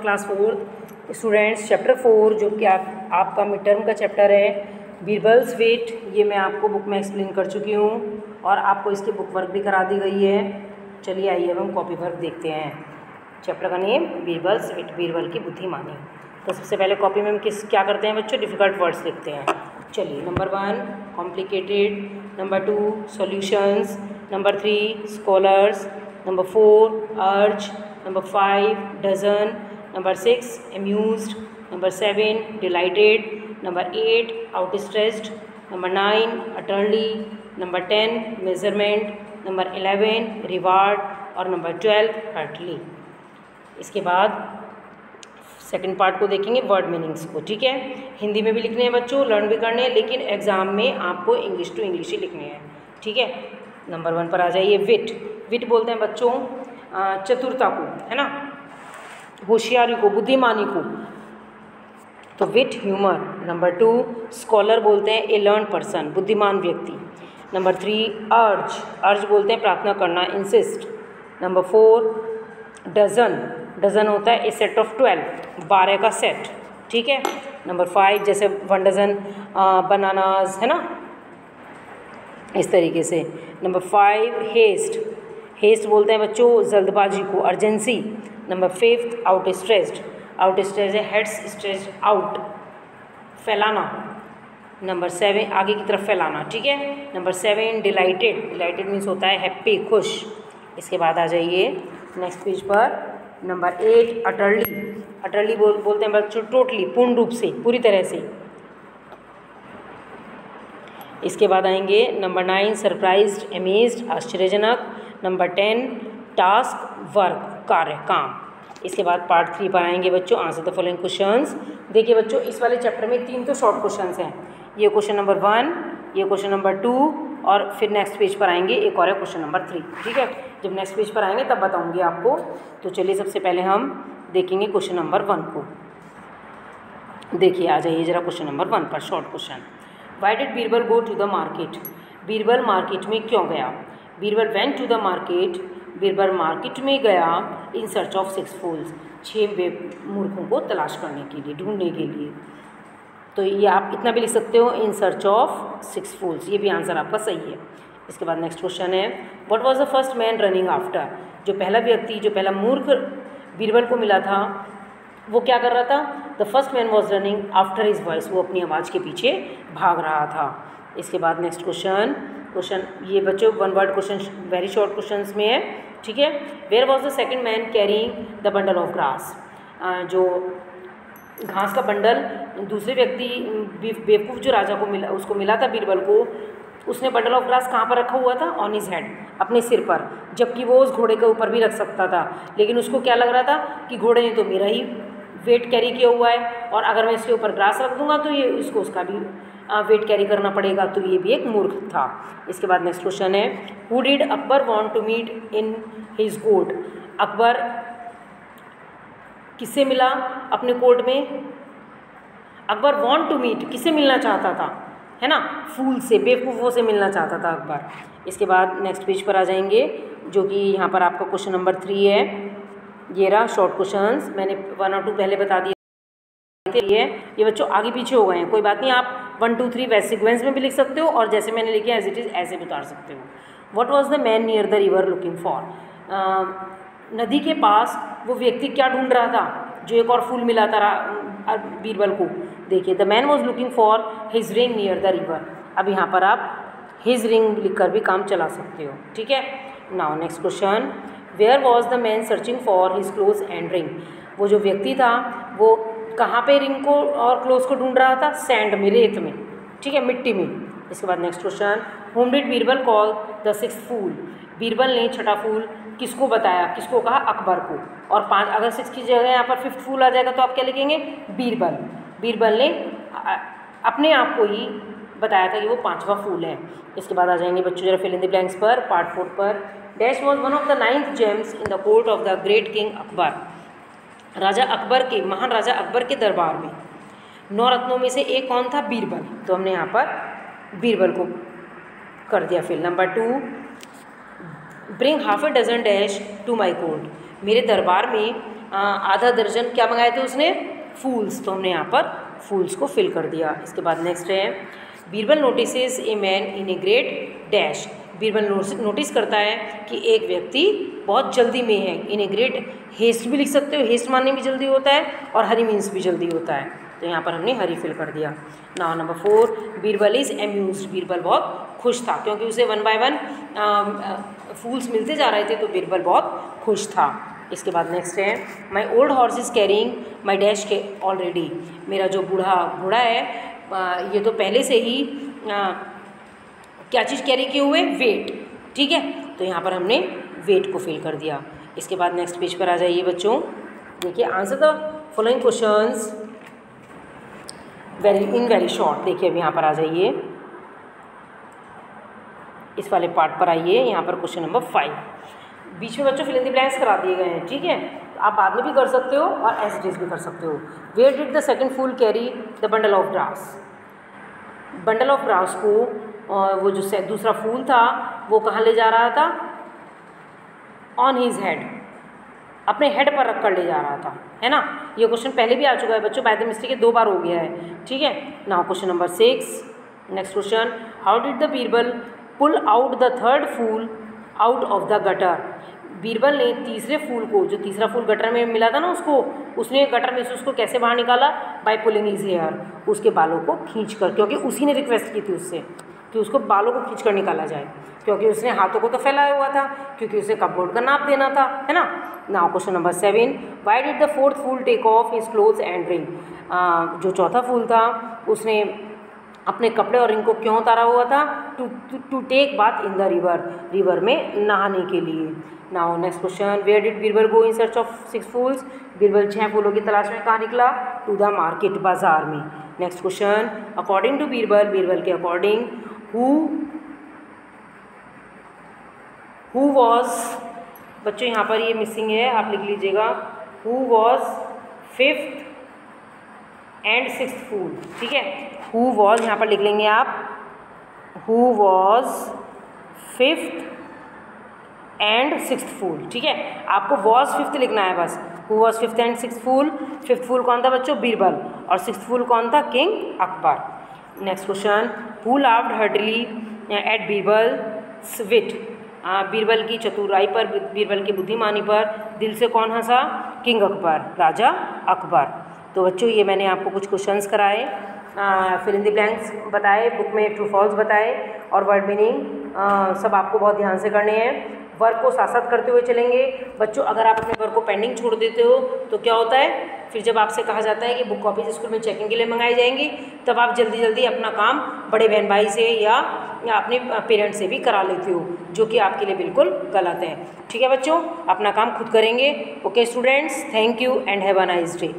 Class 4 students chapter 4 जो कि आपका मिड टर्म का चैप्टर है बीरबल्स वेट। ये मैं आपको बुक में एक्सप्लेन कर चुकी हूँ और आपको इसकी बुक वर्क भी करा दी गई है। चलिए आइए अब हम कॉपी वर्क देखते हैं। चैप्टर का नेम बीरबल्स वेट, बीरबल की बुद्धिमानी। तो सबसे पहले कॉपी में हम क्या करते हैं बच्चों, डिफ़िकल्ट वर्ड्स लिखते हैं। चलिए number 1 complicated, number 2 solutions, number 3 scholars, number 4 urge, number 5 dozen, number 6 amused, number 7 delighted, number 8 outstretched, number 9 utterly, number 10 measurement, number 11 reward और नंबर 12 heartily। इसके बाद सेकंड पार्ट को देखेंगे, वर्ड मीनिंग्स को। ठीक है, हिंदी में भी लिखने हैं बच्चों, लर्न भी करने हैं, लेकिन एग्जाम में आपको इंग्लिश टू इंग्लिश ही लिखने हैं। ठीक है, नंबर 1 पर आ जाइए। विट, विट बोलते हैं बच्चों चतुरता को, है ना, होशियारी को, बुद्धिमानी को। तो विट ह्यूमर। नंबर 2 स्कॉलर बोलते हैं ए लर्न पर्सन, बुद्धिमान व्यक्ति। नंबर 3 अर्ज, अर्ज बोलते हैं प्रार्थना करना, इंसिस्ट। नंबर 4 डजन, डजन होता है ए सेट ऑफ 12, 12 का सेट। ठीक है। नंबर 5 जैसे 1 डजन बनानाज, है ना, इस तरीके से। नंबर 5 हेस्ट, हेस्ट बोलते हैं बच्चों जल्दबाजी को, urgency. Number 5 out stressed, out stressed है हेड्स स्ट्रेस्ड आउट, फैलाना। नंबर 7 आगे की तरफ फैलाना। ठीक है। नंबर 7 डिलाइटेड, डिलाइटेड मीन्स होता है हैप्पी, खुश। इसके बाद आ जाइए नेक्स्ट पेज पर। नंबर 8 अटरली, अटरली बोलते हैं बच्चों टोटली, पूर्ण रूप से, पूरी तरह से। इसके बाद आएंगे नंबर 9 सरप्राइज्ड, अमेज्ड, आश्चर्यजनक। नंबर 10 टास्क, वर्क, कार्य, काम। इसके बाद पार्ट 3 पर आएंगे बच्चों, आंसर द फॉलोइंग क्वेश्चंस। देखिए बच्चों इस वाले चैप्टर में 3 तो शॉर्ट क्वेश्चंस हैं। ये क्वेश्चन नंबर 1, ये क्वेश्चन नंबर 2 और फिर नेक्स्ट पेज पर आएंगे एक और है क्वेश्चन नंबर 3। ठीक है, जब नेक्स्ट पेज पर आएंगे तब बताऊंगी आपको। तो चलिए सबसे पहले हम देखेंगे क्वेश्चन नंबर 1 को। देखिए आ जाइए जरा क्वेश्चन नंबर 1 पर, short question. Why did Birbal go to the market, Birbal market में क्यों गया। Birbal went to the market, Birbal market में गया इन सर्च ऑफ 6 फूल्स, 6 मूर्खों को तलाश करने के लिए, ढूंढने के लिए। तो ये आप इतना भी लिख सकते हो, इन सर्च ऑफ 6 फूल्स, ये भी आंसर आपका सही है। इसके बाद नेक्स्ट क्वेश्चन है, what was the first man running after, जो पहला व्यक्ति, जो पहला मूर्ख बीरबल को मिला था, वो क्या कर रहा था। The first man was running after his voice, वो अपनी आवाज़ के पीछे भाग रहा था। इसके बाद नेक्स्ट क्वेश्चन, क्वेश्चन ये बच्चों 1 word question, very short questions में है। ठीक है। Where was the second man carrying the bundle of grass, जो घास का बंडल दूसरे व्यक्ति बेवकूफ़ जो राजा को मिला, उसको मिला था बीरबल को, उसने बंडल ऑफ ग्रास कहाँ पर रखा हुआ था, ऑन हिज हेड, अपने सिर पर, जबकि वो उस घोड़े के ऊपर भी रख सकता था। लेकिन उसको क्या लग रहा था कि घोड़े ने तो मेरा ही वेट कैरी किया हुआ है और अगर मैं इसके ऊपर ग्रास रख दूंगा तो ये इसको उसका भी वेट कैरी करना पड़ेगा, तो ये भी एक मूर्ख था। इसके बाद नेक्स्ट क्वेश्चन है, who did Akbar want to meet in his court, Akbar किससे मिला अपने कोर्ट में। अकबर वांट टू मीट, किससे मिलना चाहता था, है ना, फूल से, बेवकूफ़ों से मिलना चाहता था अकबर। इसके बाद नेक्स्ट पेज पर आ जाएंगे, जो कि यहाँ पर आपका क्वेश्चन नंबर 3 है। ये रहा शॉर्ट क्वेश्चंस, मैंने 1 और 2 पहले बता दिए है। ये बच्चों आगे पीछे हो गए हैं, कोई बात नहीं, आप 1 2 3 वैसे सीक्वेंस में भी लिख सकते हो और जैसे मैंने लिखे एज इट इज़ ऐसे भी उतार सकते हो। What was the man near the river looking for, नदी के पास वो व्यक्ति क्या ढूंढ रहा था, जो एक और फूल मिला था बीरबल को। देखिए the man was looking for his ring near the river, अब यहाँ पर आप हिज रिंग लिखकर भी काम चला सकते हो। ठीक है। Now next question, where was the man searching for his clothes and ring, वो जो व्यक्ति था वो कहाँ पे रिंग को और क्लोज को ढूंढ रहा था, सैंड में, रेत में। ठीक है, मिट्टी में। इसके बाद next question, home did Birbal call the 6th फूल, बीरबल ने छठा फूल किसको बताया, किसको कहा, अकबर को। और 5 अगर 6 की जगह यहाँ पर 5th फूल आ जाएगा तो आप क्या लिखेंगे, बीरबल, बीरबल ने अपने आप को ही बताया था कि वो 5वां फूल है। इसके बाद आ जाएंगे बच्चों जरा फिल इन द ब्लैंक्स पर, पार्ट 4 पर। Dash was one of the 9th gems in the court of the great king Akbar, राजा अकबर के, महान राजा अकबर के दरबार में 9 रत्नों में से एक कौन था, बीरबल। तो हमने यहाँ पर बीरबल को कर दिया fill. Number 2 bring half a dozen dash to my court, मेरे दरबार में आधा दर्जन क्या मंगाए थे उसने, फूल्स, तो हमने यहाँ पर फूल्स को फिल कर दिया। इसके बाद नेक्स्ट है Birbal notices a man in a great dash. Birbal notice करता है कि एक व्यक्ति बहुत जल्दी में है। इन ए ग्रेट हेस्ट भी लिख सकते हो, हेस्ट मानने भी जल्दी होता है और हरी मीन्स भी जल्दी होता है, तो यहाँ पर हमने हरी फिल कर दिया। Now number 4, Birbal is amused. Birbal बहुत खुश था क्योंकि उसे 1 बाय 1 फूल्स मिलते जा रहे थे, तो बीरबल बहुत खुश था। इसके बाद नेक्स्ट है my old horse is carrying my dash के ऑलरेडी। मेरा जो घोड़ा है ये तो पहले से ही क्या चीज़ कैरी किए हुए, वेट, ठीक है, तो यहाँ पर हमने वेट को फिल कर दिया। इसके बाद नेक्स्ट पेज पर आ जाइए बच्चों, देखिए answer the following questions very short. देखिए अब यहाँ पर आ जाइए, इस वाले पार्ट पर आइए, यहाँ पर क्वेश्चन नंबर 5। बीच में बच्चों फिल इन द ब्लैंक्स करा दिए गए हैं, ठीक है, आप बाद में भी कर सकते हो और एज इट इज भी कर सकते हो। Where did the second fool carry the bundle of grass. Bundle of grass को वो जो दूसरा फूल था वो कहाँ ले जा रहा था, ऑन हिज हेड, अपने हेड पर रख कर ले जा रहा था, है ना। ये क्वेश्चन पहले भी आ चुका है बच्चों, बाय द मिस्टेक 2 बार हो गया है, ठीक है। Now question number 6, next question, how did the Birbal pull out the third fool out of the gutter. Birbal ने तीसरे फूल को, जो तीसरा फूल गटर में मिला था ना उसको, उसने गटर में से उसको कैसे बाहर निकाला, बाय पुलिंग हिज हेयर, उसके बालों को खींचकर, क्योंकि उसी ने रिक्वेस्ट की थी उससे कि उसको बालों को खींचकर निकाला जाए, क्योंकि उसने हाथों को तो फैलाया हुआ था, क्योंकि उसे कपबोर्ड का नाप देना था, है ना। Now question number 7, why did the fourth fool take off his clothes and ring. जो चौथा फूल था उसने अपने कपड़े और रिंग को क्यों उतारा हुआ था, to take bath in the river में नहाने के लिए। Now next question, where did Birbal go in search of 6 fools. Birbal 6 फूलों की तलाश में कहाँ निकला, टू द मार्केट, बाजार में। Next question, according to Birbal, Birbal के अकॉर्डिंग हु वॉज, बच्चों यहाँ पर ये मिसिंग है, आप लिख लीजिएगा, who was 5th and 6th फूल, ठीक है। हु वॉज यहाँ पर लिख लेंगे आप, who was 5th and 6th फूल, ठीक है। आपको वॉज 5th लिखना है बस। Who was 5th and 6th fool. 5th fool कौन था बच्चों, बीरबल, और 6th फूल कौन था, king Akbar. Next question, who laughed heartily at Birbal's wit. Birbal की चतुराई पर, बीरबल की बुद्धिमानी पर दिल से कौन हंसा, किंग अकबर, राजा अकबर। तो बच्चों ये मैंने आपको कुछ क्वेश्चंस कराए, फिल इन द ब्लैंक्स बताए, बुक में ट्रू फॉल्स बताए, और वर्ड मीनिंग सब आपको बहुत ध्यान से करने हैं। वर्क को साथ साथ करते हुए चलेंगे बच्चों। अगर आप अपने वर्क को पेंडिंग छोड़ देते हो तो क्या होता है, फिर जब आपसे कहा जाता है कि बुक कॉपीज स्कूल में चेकिंग के लिए मंगाई जाएंगी, तब आप जल्दी जल्दी अपना काम बड़े बहन भाई से या अपने पेरेंट्स से भी करा लेते हो, जो कि आपके लिए बिल्कुल गलत है, ठीक है बच्चों। अपना काम खुद करेंगे। Okay students, thank you and have a nice day.